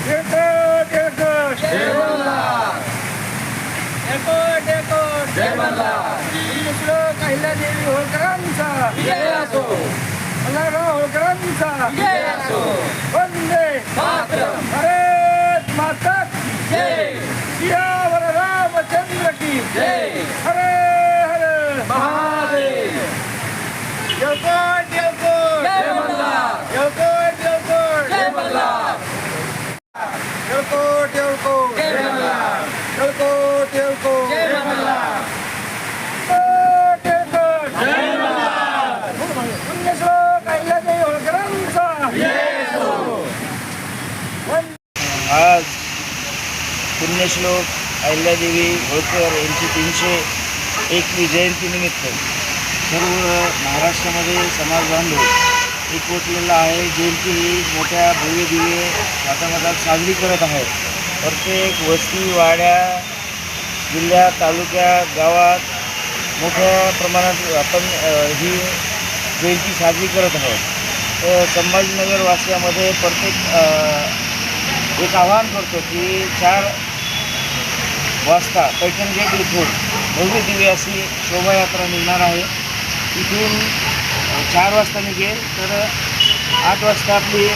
एकट एकट जय मल्हार. एकट एकट जय मल्हार. पुण्यश्लोक अहिल्यादेवी होळकरांचा विजय असो. मल्हारराव होळकरांचा विजय असो. वंदे मातरम. भारत माता की जय. सियावर रामचंद्र की जय. हरे हरे महादेव. एकट एकट जय मल्हार. एकट एकट जय मल्हार. एकट एकट जय मल्हार. एकट एकट जय मल्हार. एकट एकट जय मल्हार. पुण्यश्लोक अहिल्यादेवी होळकरांचा विजय असो. आज पुण्यश्लोक अहिल्यादेवी होळकर यांची 301वी जयंतीनिमित्त सर्व महाराष्ट्रामध्ये समाज बांधव एकवटलेला आहे. जयंती ही मोठ्या भव्य दिव्य थाटामाटात साजरी करत आहे. प्रत्येक वस्ती वाड्या जिल्ह्यात तालुक्यात गावात मोठ्या प्रमाणात आपण ही जयंती साजरी करत आहोत. तर संभाजीनगर वासियामध्ये एक आवाहन करतो की 4 वाजता पैठण गेट इथून भव्य दिव्य अशी शोभायात्रा निघणार आहे. इथून 4 वाजता निघेल तर 8 वाजता आपली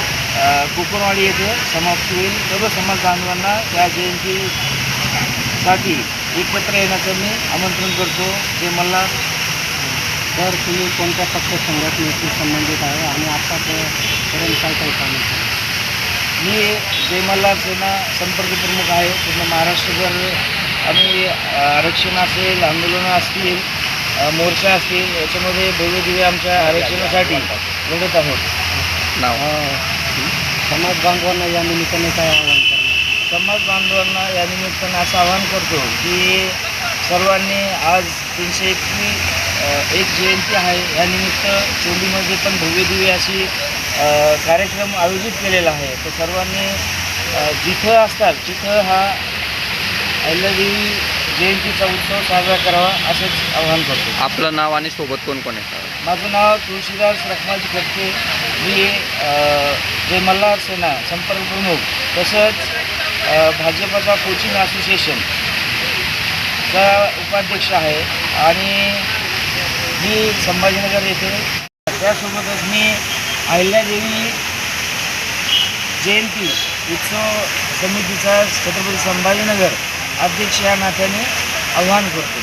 कोकणवाडी येथे समाप्ती होईल. सर्व समाज बांधवांना या जयंतीसाठी एकत्र येण्याचं मी आमंत्रण करतो. जे मला तर तुम्ही कोणत्या पक्ष संघटनेशी संबंधित आहे आणि आतापर्यंत काय काय काम केलं? मी जय मल्हार सेना संपर्क प्रमुख आहे. पूर्ण महाराष्ट्रभर आम्ही आरक्षण असेल, आंदोलनं असतील, मोर्चा असतील, याच्यामध्ये भव्य दिव्य आमच्या आरक्षणासाठी लढत आहोत. समाज बांधवांना या निमित्ताने काय आवाहन करणार? समाज बांधवांना या निमित्ताने असं आवाहन करतो की सर्वांनी आज 301वी जयंती आहे. यानिमित्त चोंडीमध्ये पण भव्य दिव्य अशी कार्यक्रम आयोजित केलेला आहे. तर सर्वांनी जिथं असतात तिथं हा अहिल्यादेवी जयंतीचा उत्सव साजरा करावा असंच आवाहन करतो. आपलं नाव आणि सोबत कोण कोण आहे? माझं नाव तुळशीदास रखमाजी खटके. मी जय मल्हार सेना संपर्क प्रमुख तसंच भाजपचा कोचिंग असोसिएशनचा उपाध्यक्ष आहे आणि मी संभाजीनगर येथे. त्यासोबतच मी अहिल्यादेवी जयंती उत्सव समितीचा छत्रपती संभाजीनगर अध्यक्ष या नात्याने आवाहन करतो.